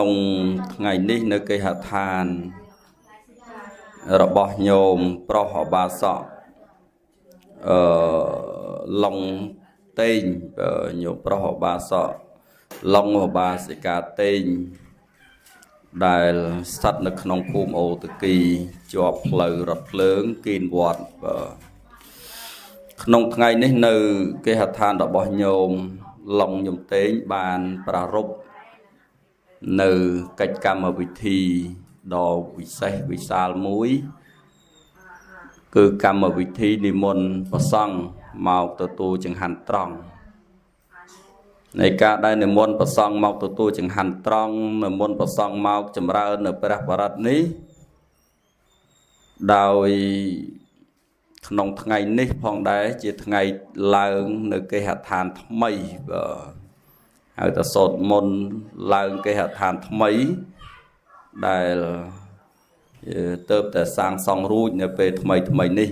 trong ngày ní nơi cây hạt thanរបស់ញោមប្រុសអបាសកឡុងតេងញោមប្រុសអបាសកឡុងអបាសិកាតេងដែលស្ថិតនៅក្នុងភូមិអូតគីជាប់ផ្លូវរថភ្លើងគីនវត្តក្នុងថ្ងៃនេះនៅគេហដ្ឋានរបស់ញោមឡុងញោមតេងបានប្រារព្ធនៅកិច្ចកម្មវិធីដ៏វិសេសវិសាលមួយគឺកម្មវិធីនិមន្តព្រះសង្ឃមកទទួលចង្ហាន់ត្រង់នៃការដែលនិមន្តព្រះសង្ឃមកទទួលចង្ហាន់ត្រង់និមន្តព្រះសង្ឃមកចម្រើននៅព្រះបរិត្តនេះដោយក្នុងថ្ងៃនេះផងដែរជាថ្ងៃឡើងនៅគេហដ្ឋានថ្មីហៅថាសូត្រមន្តឡើងគេហដ្ឋានថ្មីដែលទៅតែសាងសង់រួចនៅពេលថ្មីនេះ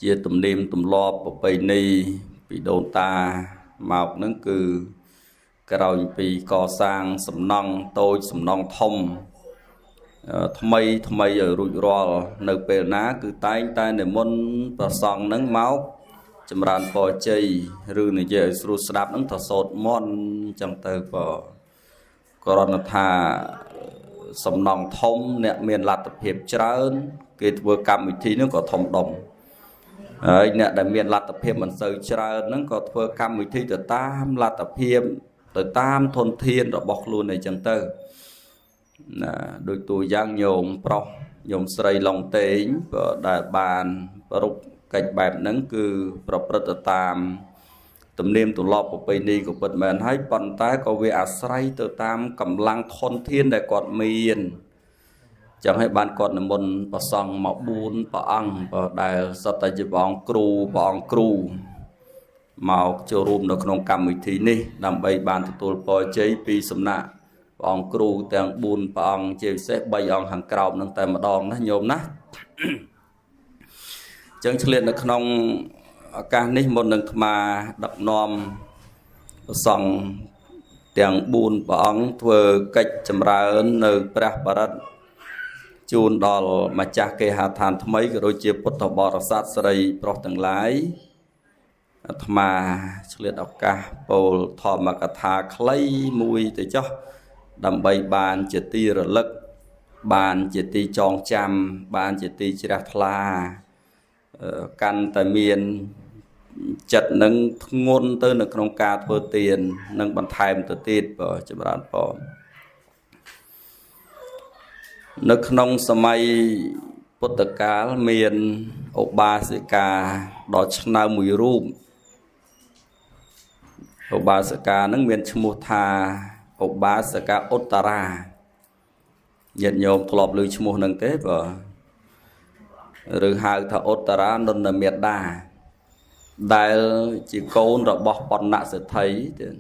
ជាទំនៀមទម្លាប់ប្រពៃណីពីដូនតាមកនឹងគឺក្រោយពីកសាងសំណង់តូចសំណង់ធំថ្មីឲ្យរួចរាល់នៅពេលណាគឺតែងតែនិមន្តព្រះសង្ឃនឹងមកចម្រើនពរជ័យឬនិយាយឲ្យស្រួលស្ដាប់នឹងទៅសូត្រមន្តអញ្ចឹងទៅក៏រណថាសំណង់ធំអ្នកមានលទ្ធភាពច្រើនគេធ្វើកម្មវិធីនោះក៏ធំដុំហើយអ្នកដែលមានលទ្ធភាពមិនសូវច្រើនហ្នឹងក៏ធ្វើកម្មវិធីទៅតាមលទ្ធភាពទៅតាមធនធានរបស់ខ្លួនអីចឹងទៅណាដូចតួយ៉ាងញោមប្រុសញោមស្រីឡុងតេងក៏ដែលបានប្រពកិច្ចបែបហ្នឹងគឺប្រព្រឹត្តតាមទំនៀមទម្លាប់ប្រពៃណីក៏ពិតមែនហើយប៉ុន្តែក៏វាអាស្រ័យទៅតាមកម្លាំងធនធានដែលគាត់មានចឹងហើយបានគាត់និមន្តព្រះសង្ឃមក4ព្រះអង្គដែលសុទ្ធតែជាព្រះអង្គគ្រូមកចូលរួមនៅក្នុងកម្មវិធីនេះដើម្បីបានទទួលពរជ័យពីសំណាក់ព្រះអង្គគ្រូទាំង4ព្រះអង្គជាពិសេស3អង្គខាងក្រោមនឹងតែម្ដងណាញោមណាចឹងឆ្លៀតនៅក្នុងឱកាសនេះមុននឹងអាត្មាដឹកនាំព្រះសង្ឃទាំង4ព្រះអង្គធ្វើកិច្ចចម្រើននៅព្រះបរិត្តជូនដល់ម្ចាស់គេហដ្ឋានថ្មីក៏ដូចជាពុទ្ធបរិស័ទស្រីប្រុសទាំងឡាយអាត្មាឆ្លៀតឱកាសពោលធម្មកថាខ្លីមួយទៅចុះដើម្បីបានជាទីរលឹកបានជាទីចងចាំបានជាទីជ្រះថ្លាកាន់តែមានចិត្តនឹងធ្ងន់ទៅនៅក្នុងការធ្វើទាននិងបន្ថែមទៅទៀតចម្រើនពរនៅក្នុងសម័យពុទ្ធកាលមានឧបាសិកាដ៏ឆ្នើមមួយរូបឧបាសិកានឹងមានឈ្មោះថាឧបាសិកាឧត្តរាញាតិញោមធ្លាប់ឮឈ្មោះនឹងទេឬហៅថាឧត្តរានន្ទមេតាដែលជាកូនរបស់បណ្ណសិទ្ធិទៀត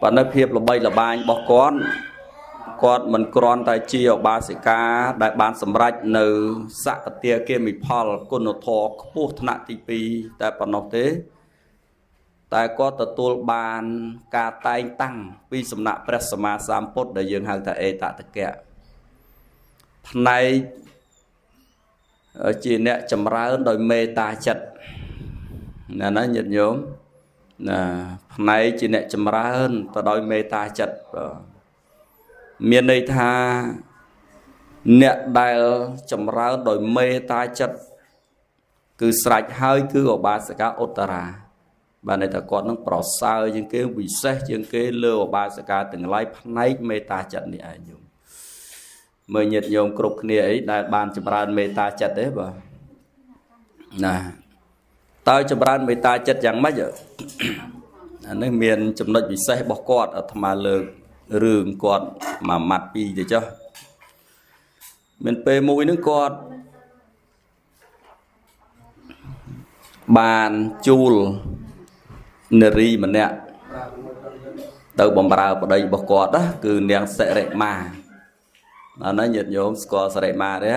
បណ្ណភាពល្បីល្បាញរបស់គាត់មិនគ្រាន់តែជាឧបាសិកាដែលបានសម្រេចនៅសក្តិគាមិផលគុណធម៌ខ្ពស់ថ្នាក់ទី2តែប៉ុណ្ណោះទេតែគាត់ទទួលបានការតែងតាំងពីសំណាក់ព្រះសម្មាសម្ពុទ្ធដែលយើងហៅថាអេតតកៈផ្នែកជាអ្នកចម្រើនដោយមេត្តាចិត្តណាញាតិញោមណាផ្នែកជាអ្នកចម្រើនទៅដោយមេត្តាចិត្តមានន័យថាអ្នកដែលចម្រើនដោយមេត្តាចិត្តគឺស្រេចហើយគឺឧបាសិកាឧត្តរាបានន័យថាគាត់នឹងប្រសើរជាងគេវិសេសជាងគេលើឧបាសិកាទាំងឡាយផ្នែកមេត្តាចិត្តនេះឯងញោមមើលញាតិញោមគ្រប់គ្នាអីដែលបានចម្រើនមេត្តាចិត្តទេណាតើចម្រើនមេត្តាចិត្តយ៉ាងម៉េចអានេះមានចំណុចពិសេសរបស់គាត់អាត្មាលើករឿងគាត់មួយម៉ាត់ពីរទៅចុះមានពេលមួយហ្នឹងគាត់បានជួលនារីម្នាក់ទៅបំរើប្តីរបស់គាត់ណាគឺនាងសិរិមាអានេះញាតិញោមស្គាល់សិរិមាទេ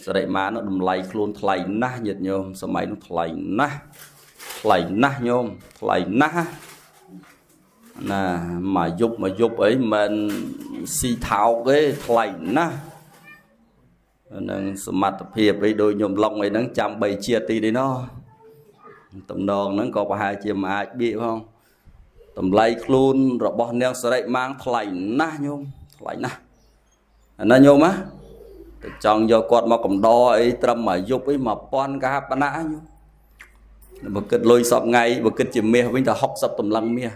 សិរិមានោះតម្លៃខ្លួនថ្លៃណាស់ញាតិញោមសម័យនោះថ្លៃណាស់ញោមថ្លៃណាស់ nè mà dục ấy mình si thao cái thay na nâng mặt phiệp ấy đôi nhôm lông ấy nâng chăm bầy chia tì đi nó tầm đòn nâng có hai chia mà ai bị không tầm lấy luôn rồi bỏ ngang sợi mang thay na nhôm thay na nhôm á chọn do quạt mà cầm đo ấy trâm mà dục ấy mà pon cả ba nã nhôm một cái lôi sọp ngay một cái chìm mía với ta học sập tầm lăng mía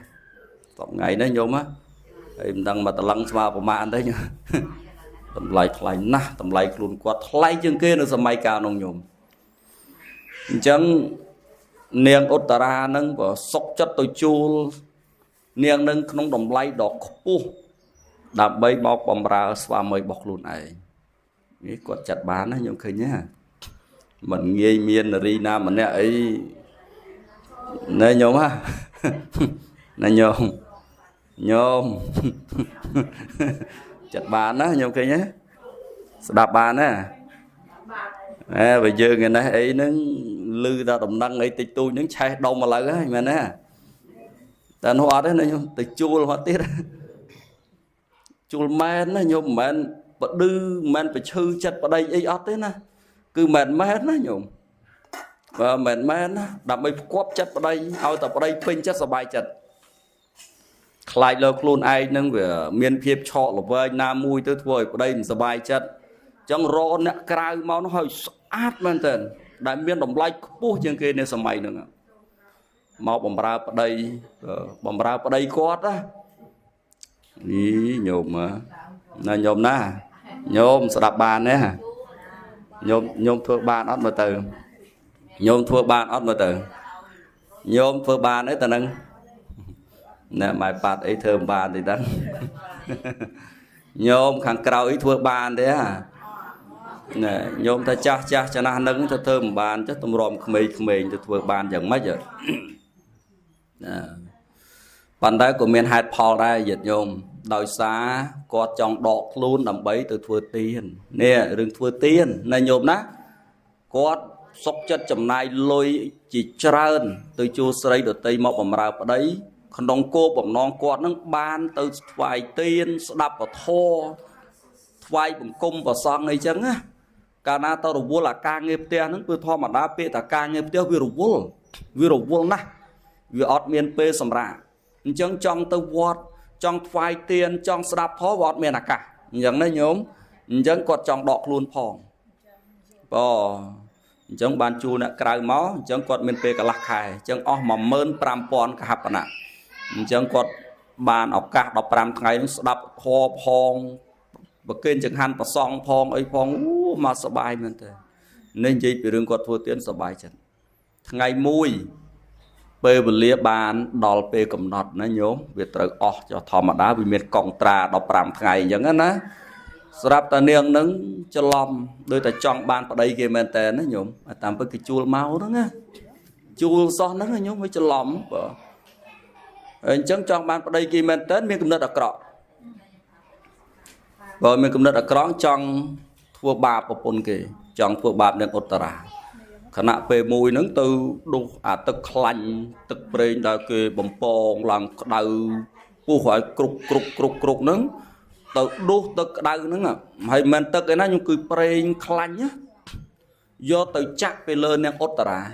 sọp ngày đấy nhôm á em đang mà tầm lăng vào của mạng đấy nhá tầm lại na tầm lại luôn quạt lại chân kia nó sầm mai cao nông nhôm chẳng niềng Uttara nâng và sọc chất tôi chua niềng nâng không đồng lại đỏ pu đạp bay bọc bầm ra xóa mới bọc luôn này cái quạt chặt bán nó nhôm khơi nhá mình nghe miên là đi nam mình nè ấy nè nhôm ha nè nhôm chặt bán đó nhôm khơi nhá đạp bán á bây giờ ngày nay ấy nó lư ra đồng năng ấy tịch tu những chai đâu mà lại mà nè tàn hoa đấy nó từ chua hoa tiết chua men nó nhôm men bật đư men phải chư chặt vào đây ấy ót thế nè cứ men nó nhôm và men đập bay quắp chặt vào đây ao tập vào đây pin chặt sờ bài chặt lại lơ luôn ai nâng về miền phía trọ là với nam mui tới thôi vào đây sờ bài chặt trong rô nè cài máu nó hơi át men tên đại miền đồng lai bố chân kia nên sầm mày nữa máu bầm ra vào đây quát á ý nhôm mà là nhôm na nhôm sẽ đạp bàn đấy hả nhôm thua bàn ót mà từ nhôm thua bàn ót mà từ nhôm thua bàn đấy ta nâng nè mày bạt ấy thơm bàn thì đắng nhôm kháng cầu ấy thua bàn đấy à nè nhôm ta cha cho nó nâng ta thơm bàn chứ tôm ròm khmei ta thua bàn chẳng mấy rồi bàn tay của miền hạt Paul đây dịch nhôm đòi xa có trong đọt luôn đầm bấy từ thua tiền nè đừng thua tiền này nhôm ná có sốc chất chầm này lôi chỉ trơn từ chua sấy được tây mọc bầm rào ở đấy còn đồng cô bầm non quạt nó ban từ vài tiền đập vào thô vài bầm cung vào son này chăng á cả na tao vua là ca nghiệp tiền nó cứ thò mà đá pe ta ca nghiệp tiền vì vua na vì ọt miền pe sầm rạ chẳng trong tao vót trong vài tiền trong đập thô vót miền cả chẳng đấy nhôm chẳng quạt trong đọt luôn phong chẳng ban chu nè cài máu chẳng quạt miền pe cả lạc hải chẳng o mà mơn pram pon cả hạt nè chẳng quạt bàn ọc cả đọc pram ngày nó đập thô phong và kênh chẳng hạn và song phong ấy phong mà sợ bài mình thế nên chỉ bị rừng quạt thua tiến sợ bài chân ngày mui pe bờ lia bàn đòn pe cầm nọt nó nhốm việc trời cho thò mà đá vì miền còng trà đọc pram ngày chẳng á ná sập ta niềng nứng cho lom đôi ta chọn bàn vào đây kia mình tè nó nhốm tạm với cái chua máu đó nghe chua son nó nhốm với cho lom chẳng chọn bàn vào đây kia mình tè miền cầm nọt đặc cọ rồi mình cũng đã có trong thua bà của pôn kì trong thua bà nên Uttara khả năng về mùi nướng từ đu tức lạnh tức bền đã kì bầm bòn làm đầu bu khỏi cục nướng từ đu tức đầu nướng à hay mình tức cái nó như cứ bền lạnh nhá do từ chắc về lên nên Uttara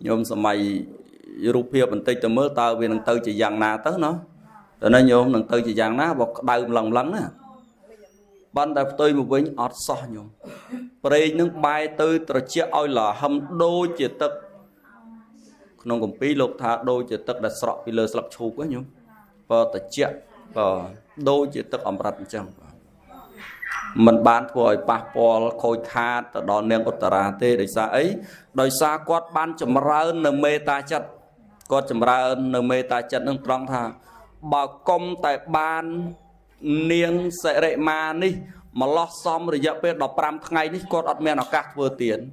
nhôm sớm mày Europe mình tây từ mới tao về năng từ chỉ giang na tới nó cho nên nhôm năng từ chỉ giang na bọc đầu lần á ban đầu tôi một với ọt so nhôm bền nước bay từ từ chia oi là hầm đôi chỉ tức nông công pí lục thà đôi chỉ tức đã sọ pí lơ sập chụp quá nhôm và từ chia đôi chỉ tức ẩm rạch chẳng mình bán thôi passport khôi tha từ đó nên Uttara thế để xa ấy đòi xa quát ban chấm ra nợ mê ta chặt quát chấm ra nợ mê ta chặt nâng trăng tha bà công tại ban niên sẽ rệ mà đi mà lo xong rồi dạo bên đọc pram ngày đi quát ọt men nào cắt vừa tiền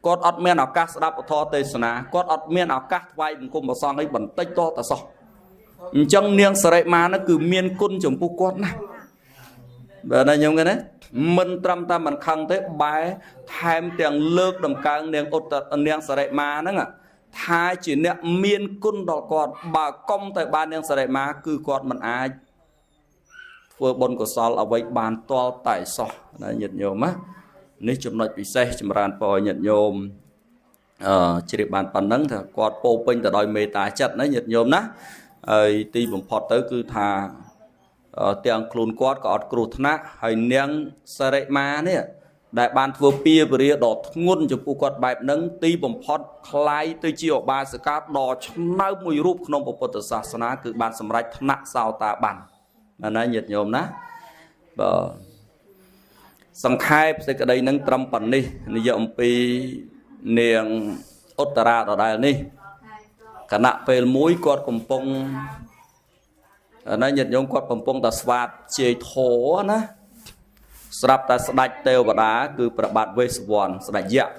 quát ọt men nào cắt đáp thọ tê sna quát ọt men nào cắt vay cùng một xong ấy bẩn tách to ta so trong niên sẽ rệ mà nó cứ miên côn chồng pu quát này và đây nhung cái đấy mình trăm ta mình khăng tới bài thêm tiền lược đầm càng niên ốt niên sợi ma nữa ថាជាអ្នកមានគុណដល់គាត់បើកុំតែបាននាងសរិមាគឺគាត់មិនអាចធ្វើបុណ្យកុសលអ្វីបានទាល់តែសោះណាញាតិញោមណានេះចំណុចពិសេសចម្រើនពរញាតិញោមជ្រាបបានប៉ុណ្ណឹងថាគាត់ពោពេញទៅដោយមេត្តាចិត្តណាញាតិញោមណាហើយទីបំផុតទៅគឺថាទាំងខ្លួនគាត់ក៏អត់គ្រោះថ្នាក់ហើយនាងសរិមានេះដែលបានធ្វើពៀពរាដ៏ធ្ងន់ចំពោះគាត់បែបហ្នឹងទីបំផុតคล้ายទៅជាឧបាសិកាដ៏ឆ្នើមមួយរូបក្នុងពុទ្ធសាសនាគឺបានសម្រេចថ្នាក់សោតាបានណាញាតិញោមណាបាទសង្ខេបសេចក្តីនឹងត្រឹមប៉ុណ្នេះនិយាយអំពីនាងឧត្តរាដដែលនេះគណៈពេលមួយគាត់កំពុងណាញាតិញោមគាត់កំពុងតែស្វាតជ័យធរណាស្រាប់តែស្ដេចទេវតាគឺព្រះបាទវេស្សវណ្ណស្ដេចយក្ស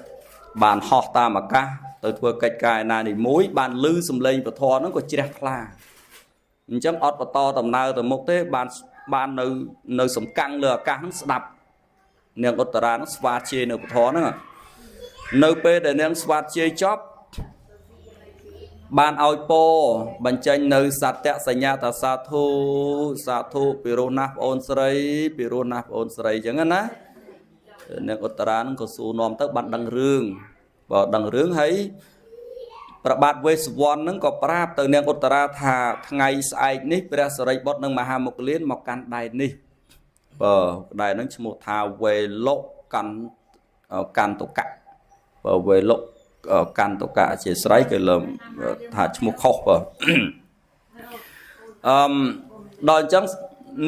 បានហោះតាមអាកាសទៅធ្វើកិច្ចការណានីមួយបានលឺសំឡេងពធហ្នឹងក៏ជ្រះថ្លាអញ្ចឹងអត់បន្តដំណើរទៅមុខទេបាននៅសំកាំងលើអាកាសហ្នឹងស្ដាប់នាងឧត្តរាហ្នឹងស្វាតជ័យនៅពធហ្នឹងនៅពេលដែលនាងស្វាតជ័យចប់បានឲ្យពោបញ្ចេញនៅសត្យសញ្ញាតាសាធុសាធុពីរោះណាស់ប្អូនស្រីពីរោះណាស់ប្អូនស្រីអញ្ចឹងណានាងឧត្តរានឹងក៏សួរនាំទៅបានដឹងរឿងបើដឹងរឿងហើយព្រះបាទវេស្សវណ្ណនឹងក៏ប្រាប់ទៅនាងឧត្តរាថាថ្ងៃស្អែកនេះព្រះសរិបុត្រនិងមហាមុគលានមកកាន់ដែននេះបើដែនហ្នឹងឈ្មោះថាវេលុកាន់តុកៈបើវេលុកាន់តុកៈអធិស្ឋ័យគេលើថាឈ្មោះខុសបើដល់អញ្ចឹង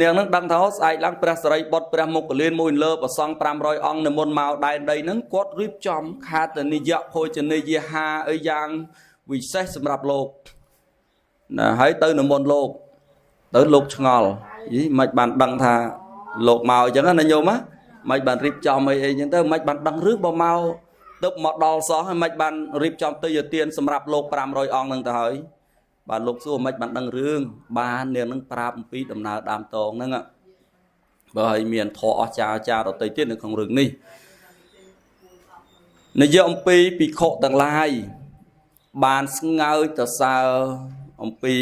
នាងនឹងដឹងថាស្អែកឡើងព្រះសរិបុត្រព្រះមុគលានមួយលើប្រសង់500អង្គនិមន្តមកដែនដីហ្នឹងគាត់រៀបចំខាតនិយៈភោជនីយាហាអីយ៉ាងវិសេសសម្រាប់លោកណាហើយទៅនិមន្តលោកទៅលោកឆ្ងល់យីមិនបានដឹងថាលោកមកអញ្ចឹងណាញោមណាមិនបានរៀបចំអីអញ្ចឹងទៅមិនបានដឹងឬបើមកទៅមកដល់សោះហើយមិនបានរៀបចំទៅយទានសម្រាប់លោក500អង្គហ្នឹងទៅហើយបាទលោកសួរមិនបានដឹងរឿងបាននាងនឹងប្រាប់អំពីដំណើរដើមតងហ្នឹងបើឲ្យមានធម៌អស្ចារ្យចារដទៃទៀតនៅក្នុងរឿងនេះនិយាយអំពីភិក្ខុទាំងឡាយបានស្ងើចសរសើរអំពី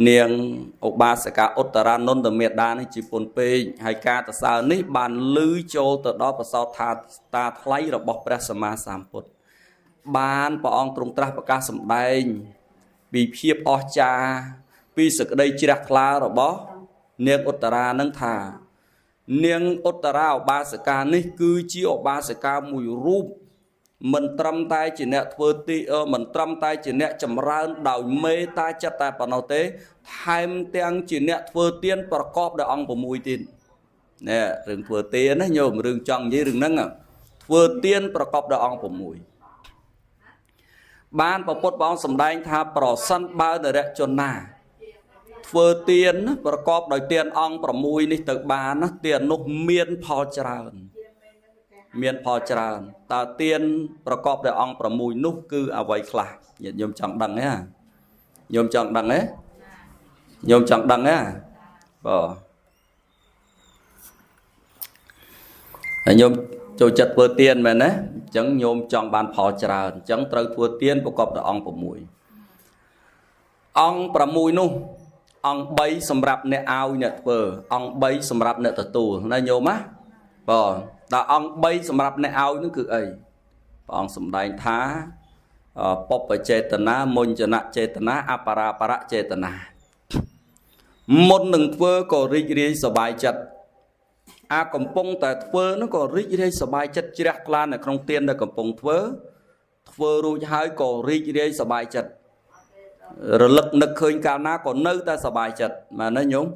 នាងឧបាសិកាឧត្តរានន្តមេតានេះជាពុនពេកហើយការសរសើរនេះបានលឺចូលទៅដល់ប្រសោតថាតាថ្លៃរបស់ព្រះសម្មាសម្ពុទ្ធបានព្រះអង្គទ្រង់ត្រាស់ប្រកាសសម្ដែងពីភាពអស្ចារ្យពីសេចក្តីជ្រះថ្លារបស់នាងឧត្តរានឹងថានាងឧត្តរាឧបាសិកានេះគឺជាឧបាសិកាមួយរូបមិនត្រឹមតែជាអ្នកធ្វើទីមិនត្រឹមតែជាអ្នកចម្រើនដោយមេត្តាចិត្តតែប៉ុណ្ណោះទេថែមទាំងជាអ្នកធ្វើទានប្រកបដោយអង្គ6ទៀតណែរឿងធ្វើទានណាញោមរឿងចង់និយាយរឿងហ្នឹងធ្វើទានប្រកបដោយអង្គ6បានព្រះពុទ្ធព្រះអង្គសម្ដែងថាប្រសិនបើនរជនណាធ្វើទានប្រកបដោយទានអង្គ6នេះទៅបានណាទាននោះមានផលច្រើនមានផលច្រើនតើទានប្រកបដោយអង្គ6នោះគឺអ្វីខ្លះញាតិញោមចង់ដឹងទេញោមចង់ដឹងទេញោមចង់ដឹងទេបាទហើយញោមចូលចិត្តធ្វើទានមែនទេអញ្ចឹងញោមចង់បានផលច្រើនអញ្ចឹងត្រូវធ្វើទានប្រកបដោយអង្គ6អង្គ6នោះអង្គ3សម្រាប់អ្នកឲ្យអ្នកធ្វើអង្គ3សម្រាប់អ្នកទទួលណាញោមណាបាទដល់អង្គ3សម្រាប់អ្នកឲ្យនោះគឺអីព្រះអង្គសម្ដែងថាបព្វចេតនាមុញ្ញនចេតនាអបរាបរចេតនាមុននឹងធ្វើក៏រីករាយសប្បាយចិត្តអាកំពុងតែធ្វើនោះក៏រីករាយសប្បាយចិត្តជ្រះថ្លានៅក្នុងទានដែលកំពុងធ្វើរួចហើយក៏រីករាយសប្បាយចិត្តរលឹកនឹកឃើញកាលណាក៏នៅតែសប្បាយចិត្តមែនទេញោម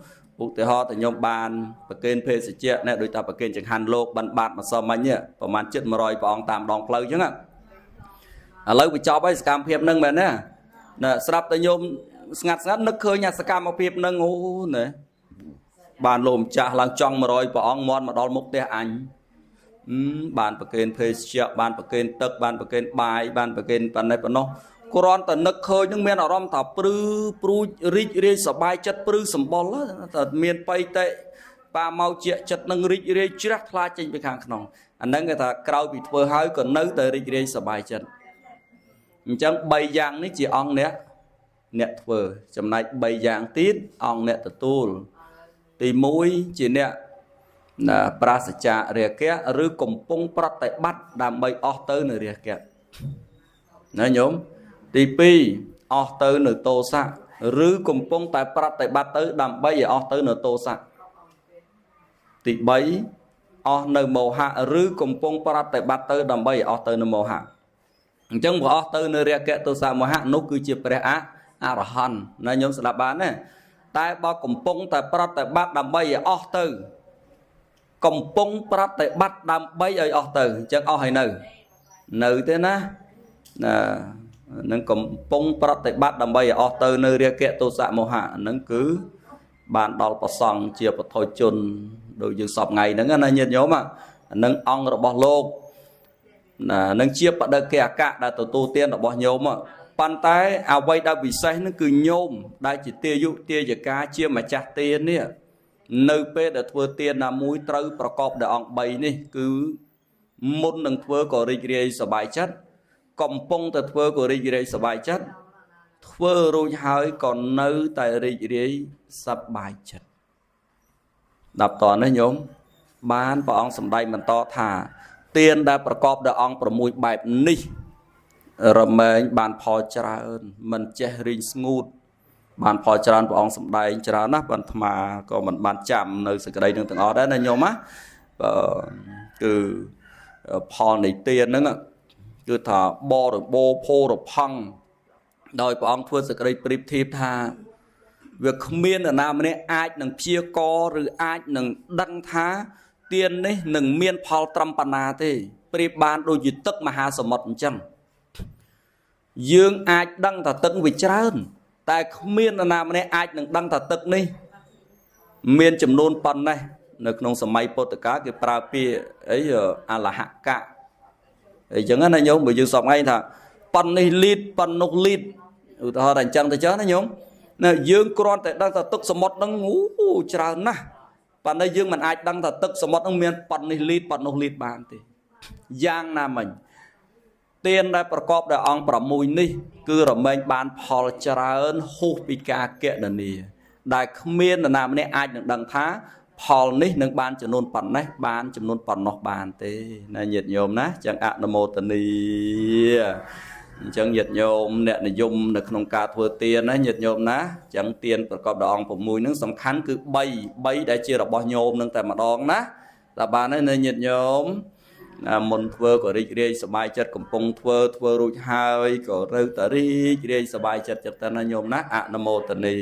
ឧទាហរណ៍តែញោមបានប្រគេនភេសជ្ជៈនេះដូចថាប្រគេនចង្ហាន់លោកបានបាត់ម្សិលមិញនេះប្រហែលជិត100ព្រះអង្គតាមដងផ្លូវអញ្ចឹងឥឡូវបញ្ចប់ហើយសកម្មភាពហ្នឹងមែនទេណាស្រាប់តែញោមស្ងាត់នឹកឃើញអាសកម្មភាពហ្នឹងអូណែបានលោកម្ចាស់ឡើងចង់100ព្រះអង្គមាត់មកដល់មុខផ្ទះអញបានប្រគេនភេសជ្ជៈបានប្រគេនទឹកបានប្រគេនបាយបានប្រគេនប៉ុណ្ណេះប៉ុណ្ណោះគ្រាន់តែនឹកឃើញនឹងមានអារម្មណ៍ថាព្រឺព្រួចរីករាយសប្បាយចិត្តព្រឺសម្បុរតែមានបៃតេប៉ាមកជាចិត្តនឹងរីករាយជ្រះថ្លាចេញពីខាងក្នុងអាហ្នឹងគេថាក្រោយពីធ្វើហើយក៏នៅតែរីករាយសប្បាយចិត្ត chẳng bay giang ní chỉ ong nè vừa chấm này bay giang tít ong nè tu thì mũi chỉ nè là prasacha rìa kia rư cùng pung prat tại bắt đam bay o tới nửa rìa kia nói nhóm thì pi o tới nửa tô sa rư cùng pung tại prat tại bắt tới đam bay o tới nửa tô sa thì bay o nửa màu hạ rư cùng pung prat tại bắt tới đam bay o tới nửa màu hạ chẳng có o tới nửa rìa kia tô sa màu hạ nó cứ chia pre á rà hòn nói nhóm sẽ là bán này tại bao cùng pung tại prat tại bắt đam bay o tới công pung prat tại bắt đam bay ở từ chắc o hay nữ thế na nâng công pung prat tại bắt đam bay ở từ nơi ria kẹt tô sạ mồ hạ nâng cứ bàn đào bờ sòng chia bờ thôi chôn đôi dương sọp ngày nâng anh nhiệt nhóm mà nâng ong rồi bỏ lô nâng chia bờ đời kẹt cả đã tổ tu tiên rồi bỏ nhóm mà bàn tay áo bay đã bị say nó cứ nhôm đại chỉ tia dụ tia giờ cá chia mà chặt tiền nè nơi pe để thưa tiền là mũi trâuประกอบđể ông bay nè cứ môn nâng thưa có rì rì sờ bài chất cầm pông để thưa có rì rì sờ bài chất thưa rồi hơi còn nơi tại rì rì sờ bài chất đập toàn đấy nhóm bán vào ông sầm đây mình to thả tiền đã ประกอบ để ông ประมวย bài ní rồi mình bàn phò trà mình che rì smooth bàn phò tràn của ông sầm đầy tràn nát bàn thà có mình bàn chạm nơi sự cái đây nương từng ở đấy là nhiều má từ phò này tiền nữa cứ thà bo rồi bo phô rồi phăng đòi của ông thưa sự cái đây prip thiệp tha việc miên ở nam này ai nâng chia co rồi ai nâng đăng thá tiền đấy nâng miên phò trăm pana thế prip ban đôi gì tức mà hà sầm một chân dương ai đăng thà tận vì trơn tại miền Nam này ai能 đăng thà tức ní miền chấm nôn pần này nơi trong sớm mai bột cá cái prapi ấy à là hạ cả ấy chẳng hạn nhung bởi dương sọc ngay thà pần này lít pần nục lít họ thành chân thì chớ nó nhung nè dương con tại đăng thà tức sớm một đăng ngủ tràn na pần đây dương mình ai đăng thà tức sớm một đăng miền pần này lít pần nục lít bàn thì giang nam mình tiền đã ประกอบ để ông ประมวย នេះ គឺ រមែង បាន ផល ច្រើន ហួស ពី ការ កណនា ដែល គ្មាន នរណា ម្នាក់ អាច នឹង ដឹង ថា ផល នេះ នឹង បាន ចំនួន ប៉ុណ្ណេះ បាន ចំនួន ប៉ុណ្ណោះ បាន ទេ ណា ញាតិញោម ណា ចឹង អនុមោទនី អញ្ចឹង ញាតិញោម អ្នក និយម នៅ ក្នុង ការ ធ្វើ ទាន ណា ញាតិញោម ណា ចឹង ទាន ប្រកប ដោយ អង្គ 6 នឹង សំខាន់ គឺ 3 ដែល ជា របស់ ញោម នឹង តែ ម្ដង ណា តែ បាន ហើយ នៅ ញាតិញោម មុនធ្វើក៏រីករាយសប្បាយចិត្តកំពុងធ្វើរួចហើយក៏រើតារីករាយសប្បាយចិត្តចិត្តណាញោមណាអនុមោទនី